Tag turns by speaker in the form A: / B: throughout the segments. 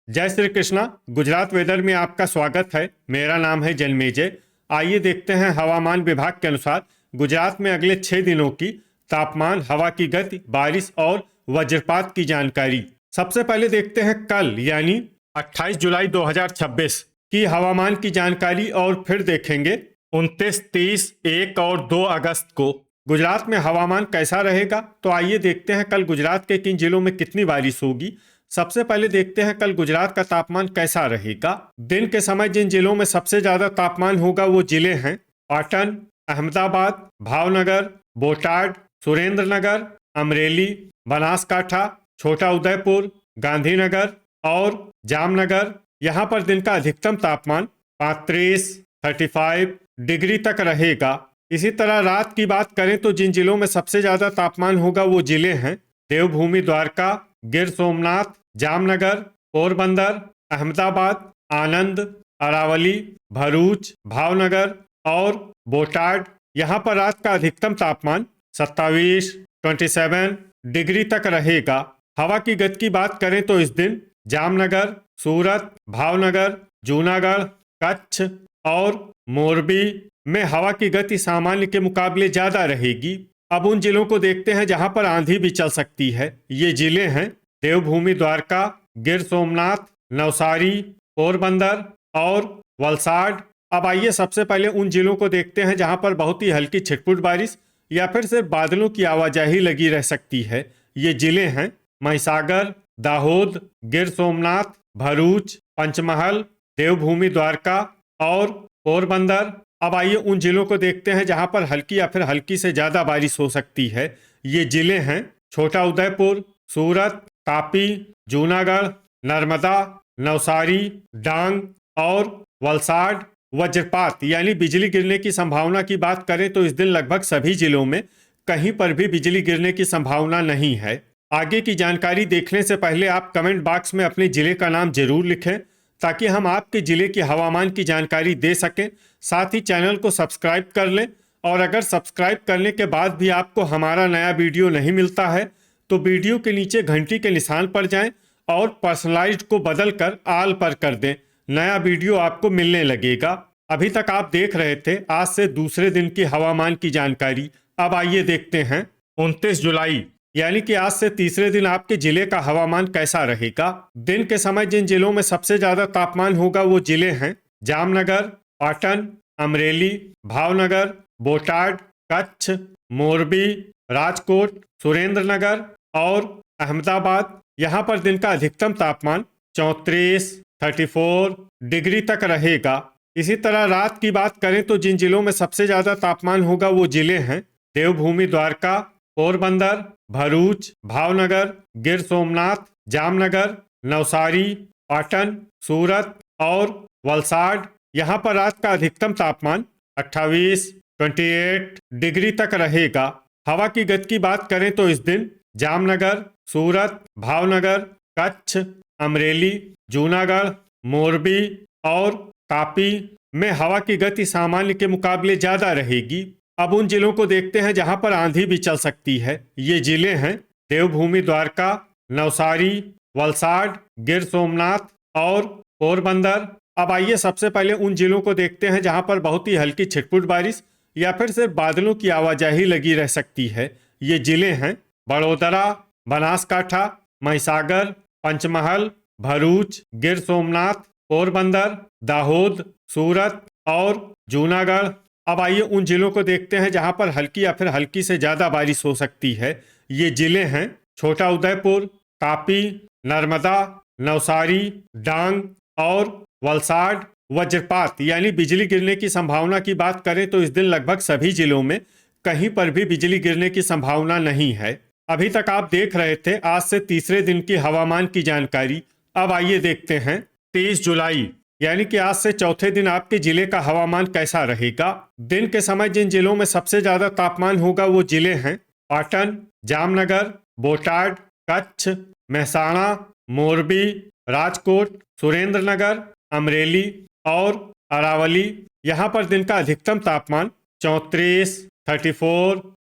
A: जय श्री कृष्णा। गुजरात वेदर में आपका स्वागत है। मेरा नाम है जन्मेजय। आइए देखते हैं हवामान विभाग के अनुसार गुजरात में अगले 6 दिनों की तापमान, हवा की गति, बारिश और वज्रपात की जानकारी। सबसे पहले देखते हैं कल यानी 28 जुलाई 2026 की हवामान की जानकारी और फिर देखेंगे 29, 30, 1 और 2 अगस्त को गुजरात में हवामान कैसा रहेगा। तो आइए देखते हैं कल गुजरात के किन जिलों में कितनी बारिश होगी। सबसे पहले देखते हैं कल गुजरात का तापमान कैसा रहेगा। दिन के समय जिन जिलों में सबसे ज्यादा तापमान होगा वो जिले हैं पाटन, अहमदाबाद, भावनगर, बोटाड, सुरेंद्रनगर, अमरेली, बनासकाठा, छोटा उदयपुर, गांधीनगर और जामनगर। यहाँ पर दिन का अधिकतम तापमान 35 डिग्री तक रहेगा। इसी तरह रात की बात करें तो जिन जिलों में सबसे ज्यादा तापमान होगा वो जिले हैं देवभूमि, द्वारका, गिर सोमनाथ, जामनगर, पोरबंदर, अहमदाबाद, आनंद, अरावली, भरूच, भावनगर और बोटाड। यहाँ पर रात का अधिकतम तापमान 27 डिग्री तक रहेगा। हवा की गति की बात करें तो इस दिन जामनगर, सूरत, भावनगर, जूनागढ़, कच्छ और मोरबी में हवा की गति सामान्य के मुकाबले ज्यादा रहेगी। अब उन जिलों को देखते हैं जहां पर आंधी भी चल सकती है। ये जिले हैं देवभूमि, द्वारका, गिर सोमनाथ, नवसारी, पोरबंदर और वलसाड। अब आइए सबसे पहले उन जिलों को देखते हैं जहां पर बहुत ही हल्की छिटपुट बारिश या फिर सिर्फ बादलों की आवाजाही लगी रह सकती है। ये जिले हैं महिसागर, दाहोद, गिर सोमनाथ, भरूच, पंचमहल, देवभूमि, द्वारका और पोरबंदर। अब आइए उन जिलों को देखते हैं जहां पर हल्की या फिर हल्की से ज्यादा बारिश हो सकती है। ये जिले हैं छोटा उदयपुर, सूरत, तापी, जूनागढ़, नर्मदा, नवसारी, डांग और वलसाड। वज्रपात यानी बिजली गिरने की संभावना की बात करें तो इस दिन लगभग सभी जिलों में कहीं पर भी बिजली गिरने की संभावना नहीं है। आगे की जानकारी देखने से पहले आप कमेंट बॉक्स में अपने जिले का नाम जरूर लिखें ताकि हम आपके जिले की हवामान की जानकारी दे सकें। साथ ही चैनल को सब्सक्राइब कर लें और अगर सब्सक्राइब करने के बाद भी आपको हमारा नया वीडियो नहीं मिलता है तो वीडियो के नीचे घंटी के निशान पर जाएं और पर्सनलाइज्ड को बदलकर आल पर कर दें। नया वीडियो आपको मिलने लगेगा। अभी तक आप देख रहे थे आज से दूसरे दिन की हवामान की जानकारी। अब आइए देखते हैं 29 जुलाई यानी कि आज से तीसरे दिन आपके जिले का हवामान कैसा रहेगा। दिन के समय जिन जिलों में सबसे ज्यादा तापमान होगा वो जिले हैं जामनगर, पाटन, अमरेली, भावनगर, बोटाड, कच्छ, मोरबी, राजकोट, सुरेंद्रनगर और अहमदाबाद। यहाँ पर दिन का अधिकतम तापमान 34 डिग्री तक रहेगा। इसी तरह रात की बात करें तो जिन जिलों में सबसे ज्यादा तापमान होगा वो जिले हैं देवभूमि, द्वारका, पोरबंदर, भरूच, भावनगर, गिर सोमनाथ, जामनगर, नवसारी, पाटन, सूरत और वलसाड। यहाँ पर रात का अधिकतम तापमान 28 डिग्री तक रहेगा। हवा की गति की बात करें तो इस दिन जामनगर, सूरत, भावनगर, कच्छ, अमरेली, जूनागढ़, मोरबी और तापी में हवा की गति सामान्य के मुकाबले ज्यादा रहेगी। अब उन जिलों को देखते हैं जहां पर आंधी भी चल सकती है। ये जिले हैं देवभूमि, द्वारका, नवसारी, वलसाड, गिर सोमनाथ और पोरबंदर। अब आइए सबसे पहले उन जिलों को देखते हैं जहां पर बहुत ही हल्की छिटपुट बारिश या फिर सिर्फ बादलों की आवाजाही लगी रह सकती है। ये जिले हैं बड़ोदरा, बनासकाठा, महिसागर, पंचमहल, भरूच, गिर सोमनाथ, पोरबंदर, दाहोद, सूरत और जूनागढ़। अब आइए उन जिलों को देखते हैं जहां पर हल्की या फिर हल्की से ज्यादा बारिश हो सकती है। ये जिले हैं छोटा उदयपुर, तापी, नर्मदा, नवसारी, डांग और वलसाड। वज्रपात यानी बिजली गिरने की संभावना की बात करें तो इस दिन लगभग सभी जिलों में कहीं पर भी बिजली गिरने की संभावना नहीं है। अभी तक आप देख रहे थे आज से तीसरे दिन की हवामान की जानकारी। अब आइए देखते हैं 23 जुलाई यानी कि आज से चौथे दिन आपके जिले का हवामान कैसा रहेगा। दिन के समय जिन जिलों में सबसे ज्यादा तापमान होगा वो जिले हैं पाटन, जामनगर, बोटाड, कच्छ, मेहसाणा, मोरबी, राजकोट, सुरेंद्रनगर, अमरेली और अरावली। यहाँ पर दिन का अधिकतम तापमान 34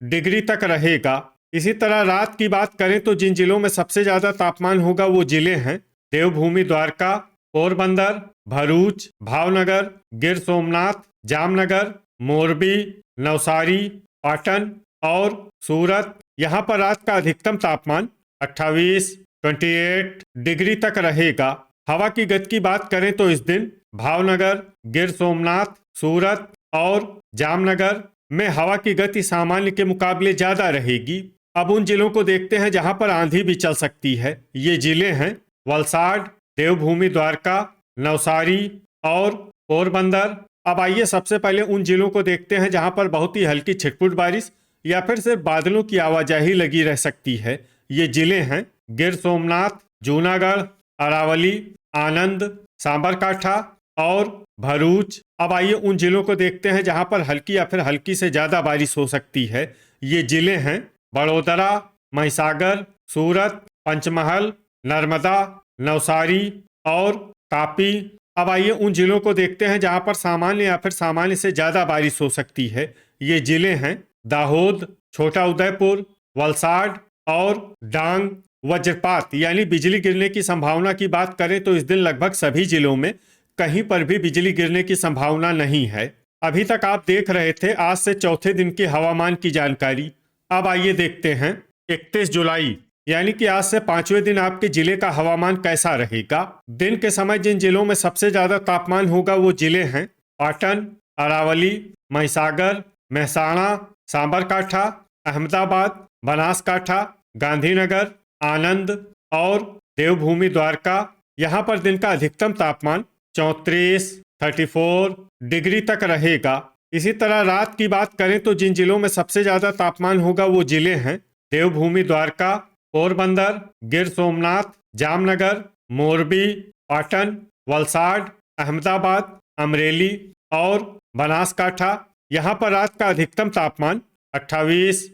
A: डिग्री तक रहेगा। इसी तरह रात की बात करें तो जिन जिलों में सबसे ज्यादा तापमान होगा वो जिले हैं देवभूमि द्वारका, पोरबंदर, भरूच, भावनगर, गिर सोमनाथ, जामनगर, मोरबी, नवसारी, पाटन और सूरत। यहाँ पर रात का अधिकतम तापमान 28 डिग्री तक रहेगा। हवा की गति की बात करें तो इस दिन भावनगर, गिर सोमनाथ, सूरत और जामनगर में हवा की गति सामान्य के मुकाबले ज्यादा रहेगी। अब उन जिलों को देखते हैं जहां पर आंधी भी चल सकती है। ये जिले हैं वलसाड, देवभूमि द्वारका, नवसारी और पोरबंदर। अब आइए सबसे पहले उन जिलों को देखते हैं जहां पर बहुत ही हल्की छिटपुट बारिश या फिर सिर्फ बादलों की आवाजाही लगी रह सकती है। ये जिले हैं गिर सोमनाथ, जूनागढ़, अरावली, आनंद, सांबरकाठा और भरूच। अब आइए उन जिलों को देखते हैं जहां पर हल्की या फिर हल्की से ज्यादा बारिश हो सकती है। ये जिले हैं बड़ोदरा, महिसागर, सूरत, पंचमहल, नर्मदा, नवसारी और तापी। अब आइए उन जिलों को देखते हैं जहां पर सामान्य या फिर सामान्य से ज्यादा बारिश हो सकती है। ये जिले हैं दाहोद, छोटा उदयपुर, वलसाड और डांग। वज्रपात यानी बिजली गिरने की संभावना की बात करें तो इस दिन लगभग सभी जिलों में कहीं पर भी बिजली गिरने की संभावना नहीं है। अभी तक आप देख रहे थे आज से चौथे दिन के हवामान की जानकारी। अब आइए देखते हैं 31 जुलाई यानी कि आज से 5वें दिन आपके जिले का हवामान कैसा रहेगा। दिन के समय जिन जिलों में सबसे ज्यादा तापमान होगा वो जिले हैं पाटन, अरावली, महिसागर, महसाणा, सांबरकाठा, अहमदाबाद, बनासकाठा, गांधीनगर, आनंद और देवभूमि द्वारका। यहाँ पर दिन का अधिकतम तापमान 34 डिग्री तक रहेगा। इसी तरह रात की बात करें तो जिन जिलों में सबसे ज्यादा तापमान होगा वो जिले हैं देवभूमि द्वारका, पोरबंदर, गिर सोमनाथ, जामनगर, मोरबी, पाटन, वलसाड, अहमदाबाद, अमरेली और बनासकाठा। यहाँ पर रात का अधिकतम तापमान 28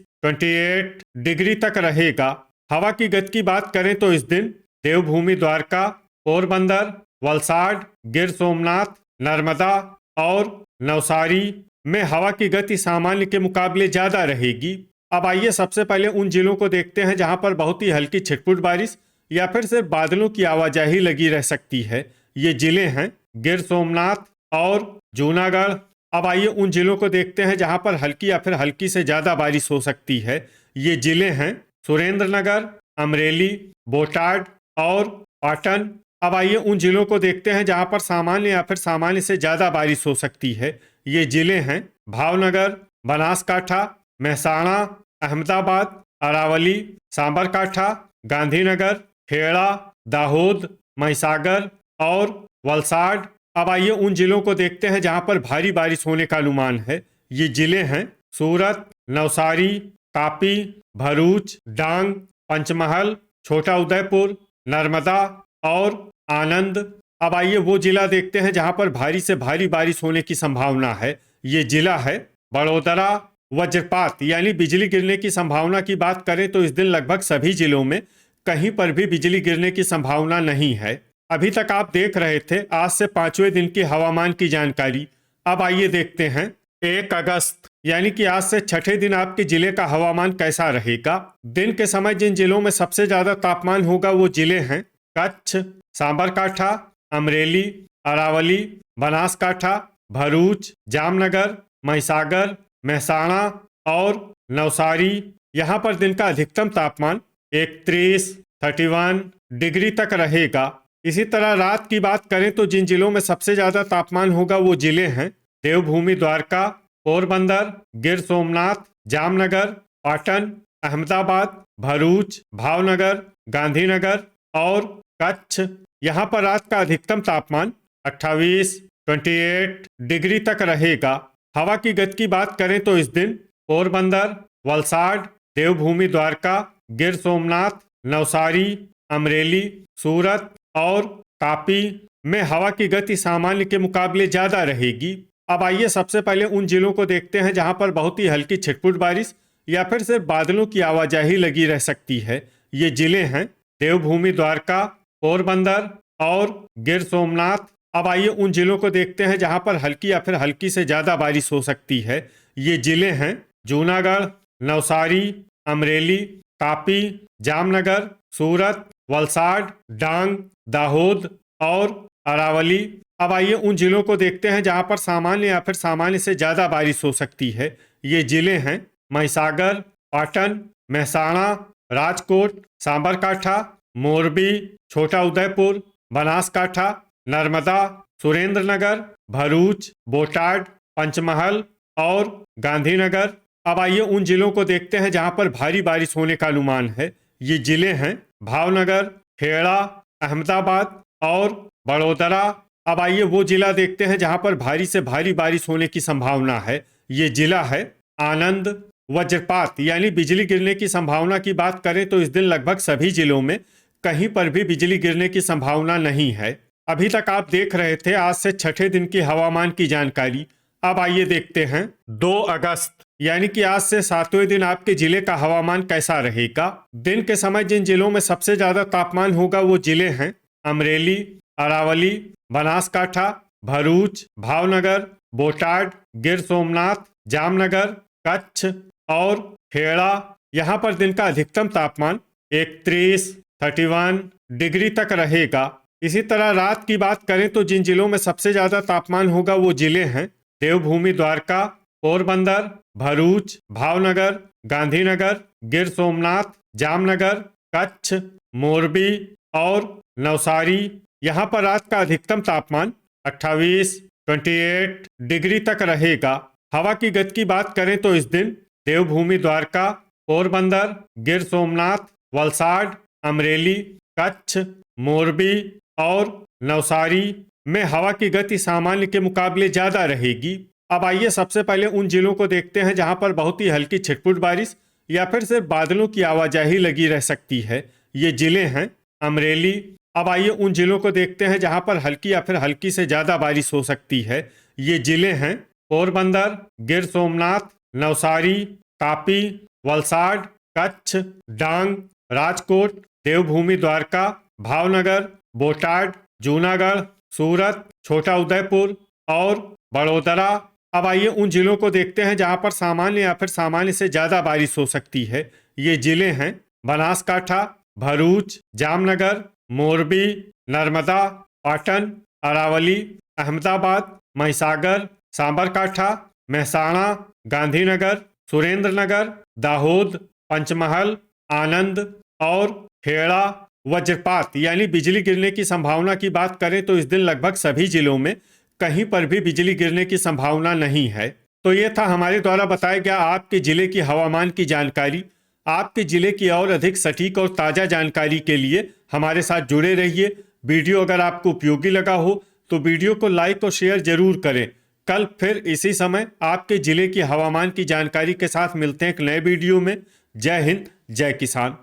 A: डिग्री तक रहेगा। हवा की गति की बात करें तो इस दिन देवभूमि द्वारका, पोरबंदर, वलसाड, गिर सोमनाथ, नर्मदा और नवसारी में हवा की गति सामान्य के मुकाबले ज्यादा रहेगी। अब आइए सबसे पहले उन जिलों को देखते हैं जहां पर बहुत ही हल्की छिटपुट बारिश या फिर सिर्फ बादलों की आवाजाही लगी रह सकती है। ये जिले हैं गिर सोमनाथ और जूनागढ़। अब आइए उन जिलों को देखते हैं जहां पर हल्की या फिर हल्की से ज्यादा बारिश हो सकती है। ये जिले हैं सुरेंद्रनगर, अमरेली, बोटाड और पाटन। अब आइए उन जिलों को देखते हैं जहां पर सामान्य या फिर सामान्य से ज्यादा बारिश हो सकती है। ये जिले हैं भावनगर, बनासकाठा, महसाणा, अहमदाबाद, अरावली, सांबरकाठा, गांधीनगर, खेड़ा, दाहोद, महिसागर और वलसाड। अब आइए उन जिलों को देखते हैं जहां पर भारी बारिश होने का अनुमान है। ये जिले हैं सूरत, नवसारी, तापी, भरूच, डांग, पंचमहल, छोटा उदयपुर, नर्मदा और आनंद। अब आइए वो जिला देखते हैं जहां पर भारी से भारी बारिश होने की संभावना है। ये जिला है बड़ोदरा। वज्रपात यानी बिजली गिरने की संभावना की बात करें तो इस दिन लगभग सभी जिलों में कहीं पर भी बिजली गिरने की संभावना नहीं है। अभी तक आप देख रहे थे आज से 5वें दिन की हवामान की जानकारी। अब आइए देखते हैं 1 अगस्त यानी कि आज से छठे दिन आपके जिले का हवामान कैसा रहेगा। दिन के समय जिन जिलों में सबसे ज्यादा तापमान होगा वो जिले हैं कच्छ, सांबरकाठा, अमरेली, अरावली, बनासकाठा, भरूच, जामनगर, महिसागर, महसाणा और नवसारी। यहाँ पर दिन का अधिकतम तापमान 31 डिग्री तक रहेगा। इसी तरह रात की बात करें तो जिन जिलों में सबसे ज्यादा तापमान होगा वो जिले हैं देवभूमि द्वारका, पोरबंदर, गिर सोमनाथ, जामनगर, पाटन, अहमदाबाद, भरूच, भावनगर, गांधीनगर और कच्छ। यहाँ पर रात का अधिकतम तापमान 28 डिग्री तक रहेगा। हवा की गति की बात करें तो इस दिन पोरबंदर, वलसाड, देवभूमि द्वारका, गिर सोमनाथ, नवसारी, अमरेली, सूरत और तापी में हवा की गति सामान्य के मुकाबले ज्यादा रहेगी। अब आइए सबसे पहले उन जिलों को देखते हैं जहां पर बहुत ही हल्की छिटपुट बारिश या फिर सिर्फ बादलों की आवाजाही लगी रह सकती है। ये जिले हैं देवभूमि द्वारका, पोरबंदर और गिर सोमनाथ। अब आइए उन जिलों को देखते हैं जहां पर हल्की या फिर हल्की से ज्यादा बारिश हो सकती है। ये जिले हैं जूनागढ़, नवसारी, अमरेली, तापी, जामनगर, सूरत वलसाड, डांग, दाहोद और अरावली। अब आइए उन जिलों को देखते हैं जहां पर सामान्य या फिर सामान्य से ज्यादा बारिश हो सकती है। ये जिले हैं महिसागर, पाटन, महसाणा, राजकोट, साबरकाठा, मोरबी, छोटा उदयपुर, बनासकाठा, नर्मदा, सुरेंद्रनगर, भरूच, बोटाड, पंचमहल और गांधीनगर। अब आइए उन जिलों को देखते हैं जहां पर भारी बारिश होने का अनुमान है। ये जिले हैं भावनगर, खेड़ा, अहमदाबाद और बड़ोदरा। अब आइए वो जिला देखते हैं जहां पर भारी से भारी बारिश होने की संभावना है। ये जिला है आनंद। वज्रपात यानी बिजली गिरने की संभावना की बात करें तो इस दिन लगभग सभी जिलों में कहीं पर भी बिजली गिरने की संभावना नहीं है। अभी तक आप देख रहे थे आज से छठे दिन की हवामान की जानकारी। अब आइए देखते हैं 2 अगस्त यानी कि आज से 7वें दिन आपके जिले का हवामान कैसा रहेगा। दिन के समय जिन जिलों में सबसे ज्यादा तापमान होगा वो जिले हैं अमरेली, अरावली, बनासकाठा, भरूच, भावनगर, बोटाड, गिर सोमनाथ, जामनगर, कच्छ और खेड़ा। यहाँ पर दिन का अधिकतम तापमान 31, 31 डिग्री तक रहेगा। इसी तरह रात की बात करें तो जिन जिलों में सबसे ज्यादा तापमान होगा वो जिले हैं देवभूमि द्वारका, पोरबंदर, भरूच, भावनगर, गांधीनगर, गिर सोमनाथ, जामनगर, कच्छ, मोरबी और नवसारी। यहाँ पर रात का अधिकतम तापमान 28, 28 डिग्री तक रहेगा। हवा की गति की बात करें तो इस दिन देवभूमि द्वारका, पोरबंदर, गिर सोमनाथ, वलसाड, अमरेली, कच्छ, मोरबी और नवसारी में हवा की गति सामान्य के मुकाबले ज्यादा रहेगी। अब आइए सबसे पहले उन जिलों को देखते हैं जहां पर बहुत ही हल्की छिटपुट बारिश या फिर सिर्फ बादलों की आवाजाही लगी रह सकती है। ये जिले हैं अमरेली। अब आइए उन जिलों को देखते हैं जहां पर हल्की या फिर हल्की से ज्यादा बारिश हो सकती है। ये जिले हैं पोरबंदर, गिर सोमनाथ, नवसारी, तापी, वलसाड, कच्छ, डांग, राजकोट, देवभूमि द्वारका, भावनगर, बोटाड, जूनागढ़, सूरत, छोटा उदयपुर और बड़ोदरा। अब आइए उन जिलों को देखते हैं जहां पर सामान्य या फिर सामान्य से ज्यादा बारिश हो सकती है। ये जिले हैं बनासकाठा, भरूच, जामनगर, मोरबी, नर्मदा, पाटन, अरावली, अहमदाबाद, महिसागर, साबरकाठा, महसाणा, गांधीनगर, सुरेंद्रनगर, दाहोद, पंचमहल, आनंद और खेड़ा। वज्रपात यानी बिजली गिरने की संभावना की बात करें तो इस दिन लगभग सभी जिलों में कहीं पर भी बिजली गिरने की संभावना नहीं है। तो ये था हमारे द्वारा बताया गया आपके जिले की हवामान की जानकारी। आपके जिले की और अधिक सटीक और ताज़ा जानकारी के लिए हमारे साथ जुड़े रहिए। वीडियो अगर आपको उपयोगी लगा हो तो वीडियो को लाइक और शेयर जरूर करें। कल फिर इसी समय आपके जिले की हवामान की जानकारी के साथ मिलते हैं एक नए वीडियो में। जय हिंद, जय किसान।